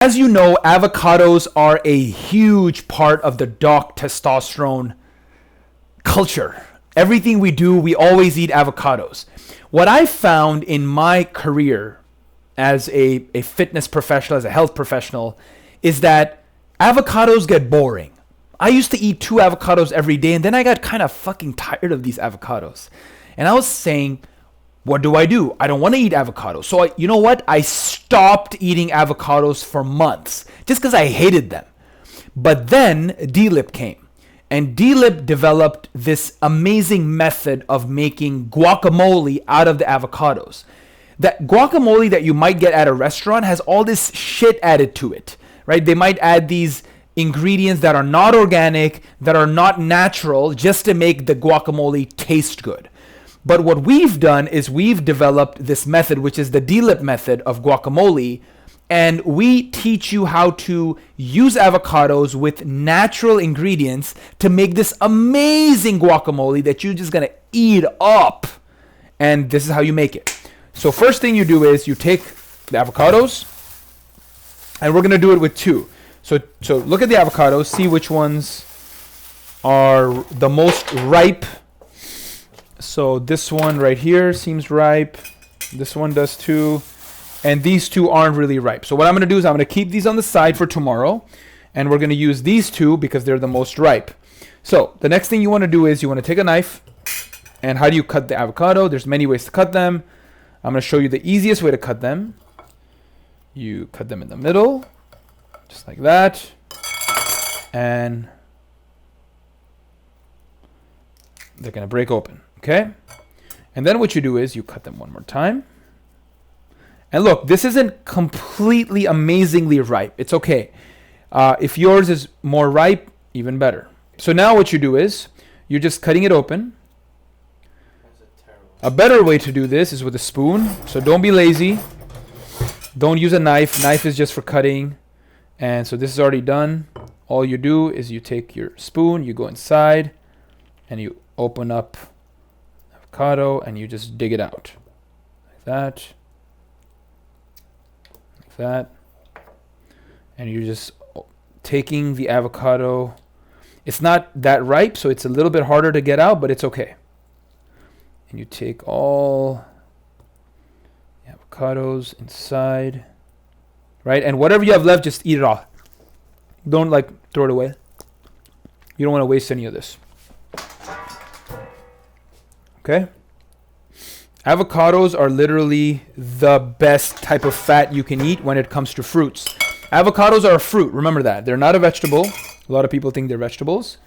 As you know, avocados are a huge part of the dark testosterone culture. Everything we do, we always eat avocados. What I found in my career as a fitness professional, as a health professional, is that avocados get boring. I used to eat 2 avocados every day, and then I got kind of fucking tired of these avocados. And I was saying, what do? I don't want to eat avocados. So you know what? I stopped eating avocados for months just because I hated them. But then D-Lip came. And D-Lip developed this amazing method of making guacamole out of the avocados. That guacamole that you might get at a restaurant has all this shit added to it, right? They might add these ingredients that are not organic, that are not natural, just to make the guacamole taste good. But what we've done is we've developed this method, which is the D-Lip method of guacamole, and we teach you how to use avocados with natural ingredients to make this amazing guacamole that you're just gonna eat up. And this is how you make it. So first thing you do is you take the avocados, and we're gonna do it with 2. So look at the avocados, see which ones are the most ripe. So this one right here seems ripe. This one does too. And these 2 aren't really ripe. So what I'm going to do is I'm going to keep these on the side for tomorrow. And we're going to use these 2 because they're the most ripe. So the next thing you want to do is you want to take a knife. And how do you cut the avocado? There's many ways to cut them. I'm going to show you the easiest way to cut them. You cut them in the middle. Just like that. And they're going to break open. Okay? And then what you do is you cut them one more time. And look, this isn't completely amazingly ripe. It's okay. If yours is more ripe, even better. So now what you do is you're just cutting it open. A better way to do this is with a spoon. So don't be lazy. Don't use a knife. Knife is just for cutting. And so this is already done. All you do is you take your spoon, you go inside, and you open up avocado, and you just dig it out. Like that. Like that. And you're just taking the avocado. It's not that ripe, so it's a little bit harder to get out, but it's okay. And you take all the avocados inside, right? And whatever you have left, just eat it all. Don't throw it away. You don't want to waste any of this. Okay? Avocados are literally the best type of fat you can eat when it comes to fruits. Avocados are a fruit. Remember that. They're not a vegetable. A lot of people think they're vegetables.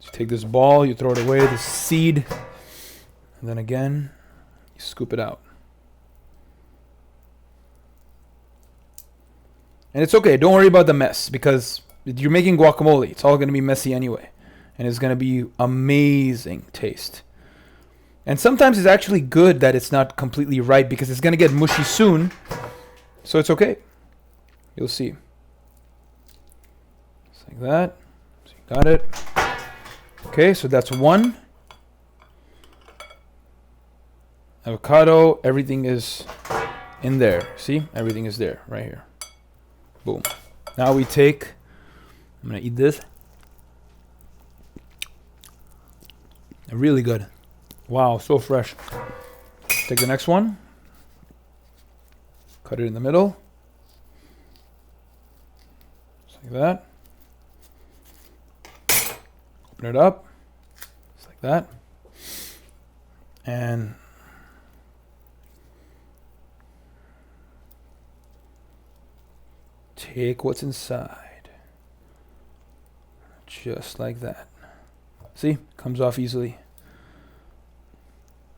So you take this ball, you throw it away, the seed, and then again, you scoop it out. And it's okay. Don't worry about the mess because you're making guacamole. It's all going to be messy anyway. And it's going to be amazing taste. And sometimes it's actually good that it's not completely ripe because it's going to get mushy soon. So it's okay. You'll see. Just like that. So you got it. Okay, so that's one. Avocado. Everything is in there. See? Everything is there right here. Boom. Now we take, I'm going to eat this. Really good. Wow, so fresh. Take the next one. Cut it in the middle. Just like that. Open it up. Just like that. And take what's inside. Just like that. See? Comes off easily.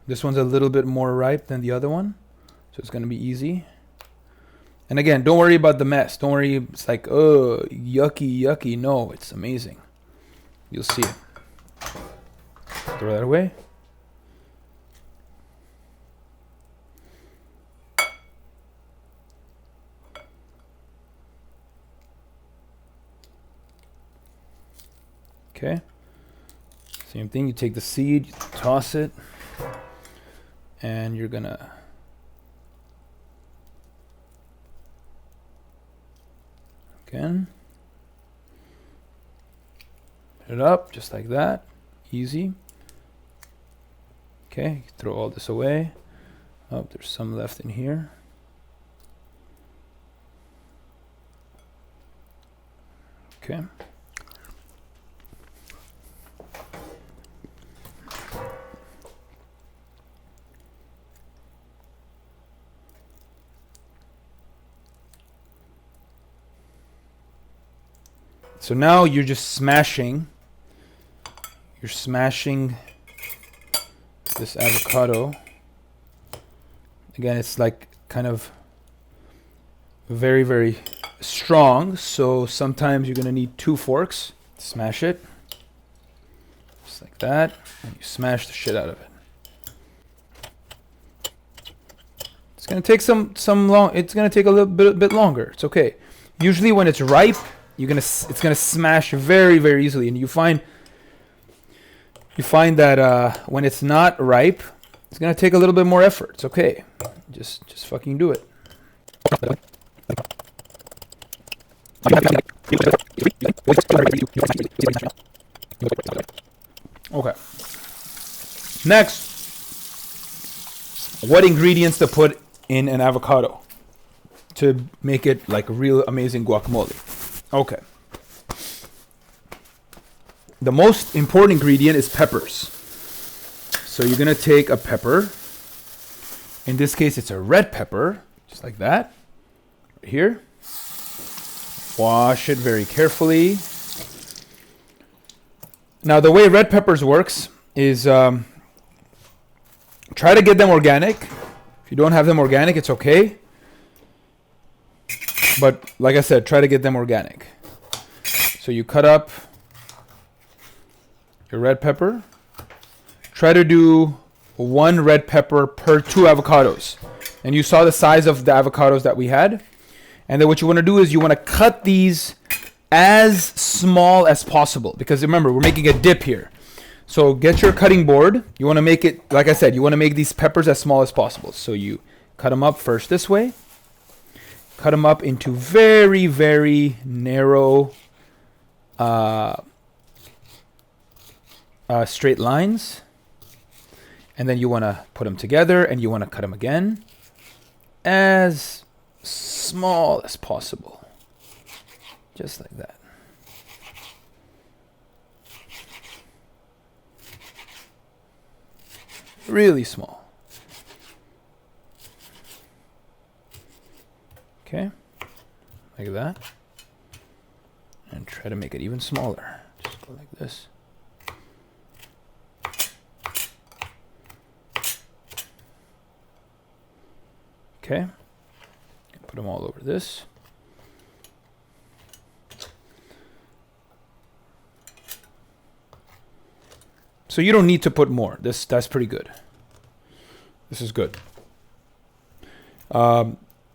This one's a little bit more ripe than the other one. So it's going to be easy. And again, don't worry about the mess. Don't worry. It's like, oh, yucky, yucky. No, it's amazing. You'll see it. Throw that away. Okay. Same thing. You take the seed, you toss it. And you're gonna again put it up just like that. Easy. Okay, throw all this away. Oh, there's some left in here. Okay. So now you're just smashing. You're smashing this avocado. Again, it's like kind of very, very strong. So sometimes you're going to need 2 forks. Smash it. Just like that. And you smash the shit out of it. It's going to take it's going to take a little bit longer. It's okay. Usually when it's ripe, it's gonna smash very, very easily, and you find that when it's not ripe, it's gonna take a little bit more effort. It's okay, just fucking do it. Okay. Next, what ingredients to put in an avocado to make it like real amazing guacamole? Okay. The most important ingredient is peppers. So you're going to take a pepper. In this case, it's a red pepper, just like that. Right here. Wash it very carefully. Now, the way red peppers works is try to get them organic. If you don't have them organic, it's okay. But like I said, try to get them organic. So you cut up your red pepper. Try to do 1 red pepper per 2 avocados. And you saw the size of the avocados that we had. And then what you want to do is you want to cut these as small as possible. Because remember, we're making a dip here. So get your cutting board. You want to make it, like I said, you want to make these peppers as small as possible. So you cut them up first this way. Cut them up into very, very narrow straight lines. And then you want to put them together and you want to cut them again as small as possible. Just like that. Really small. Okay, like that. And try to make it even smaller. Just go like this. Okay, put them all over this. So you don't need to put more. That's pretty good. This is good.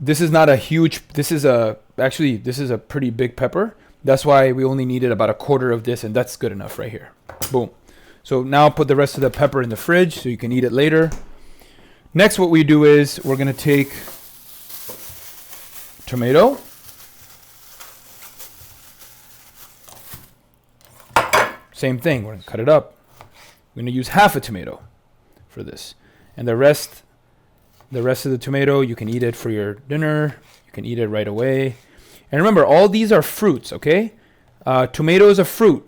This is not a huge, this is a pretty big pepper. That's why we only needed about 1/4 of this, and that's good enough right here. Boom. So now put the rest of the pepper in the fridge so you can eat it later. Next, what we do is we're going to take tomato. Same thing, we're going to cut it up. We're going to use half a tomato for this. And the rest of the tomato, you can eat it for your dinner. You can eat it right away. And remember, all these are fruits, okay? Tomato is a fruit.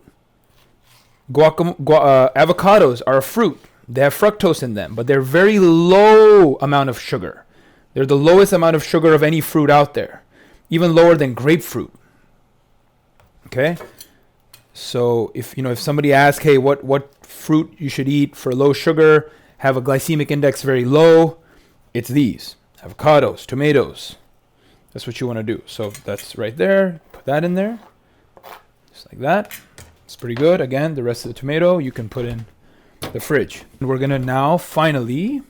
Avocados are a fruit. They have fructose in them, but they're very low amount of sugar. They're the lowest amount of sugar of any fruit out there, even lower than grapefruit. Okay? So if somebody asks, hey, what fruit you should eat for low sugar, have a glycemic index very low, it's these. Avocados, tomatoes. That's what you want to do. So that's right there. Put that in there. Just like that. It's pretty good. Again, the rest of the tomato you can put in the fridge. And we're going to now finally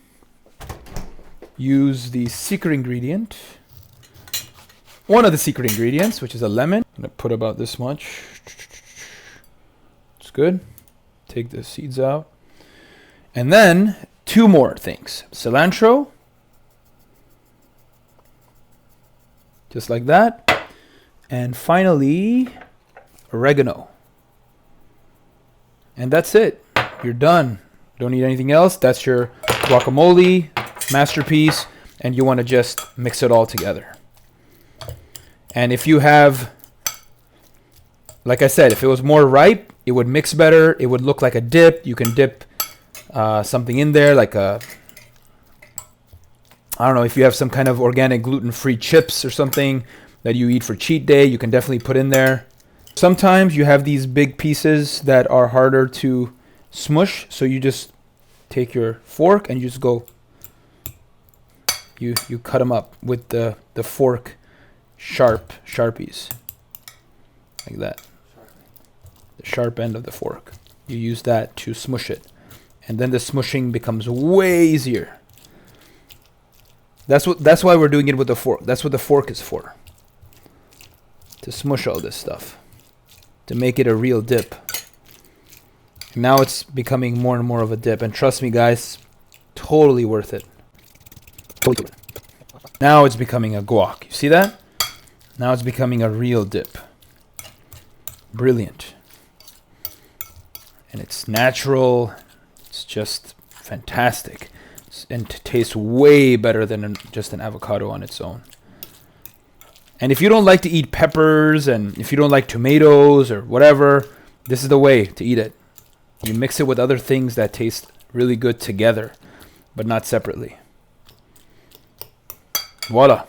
use the secret ingredient. One of the secret ingredients, which is a lemon. I'm going to put about this much. It's good. Take the seeds out. And then 2 more things. Cilantro. Just like that. And finally, oregano. And that's it. You're done. Don't need anything else. That's your guacamole masterpiece. And you want to just mix it all together. And if you have, like I said, if it was more ripe, it would mix better. It would look like a dip. You can dip something in there, like I don't know, if you have some kind of organic gluten-free chips or something that you eat for cheat day, you can definitely put in there. Sometimes you have these big pieces that are harder to smush, so you just take your fork and you just go, you cut them up with the fork sharpies, like that. The sharp end of the fork. You use that to smush it, and then the smushing becomes way easier. That's why we're doing it with the fork. That's what the fork is for. To smush all this stuff. To make it a real dip. Now it's becoming more and more of a dip. And trust me guys, totally worth it. Totally. Now it's becoming a guac. You see that? Now it's becoming a real dip. Brilliant. And it's natural. It's just fantastic. And tastes way better than just an avocado on its own. And if you don't like to eat peppers, and if you don't like tomatoes or whatever, this is the way to eat it. You mix it with other things that taste really good together, but not separately. Voila.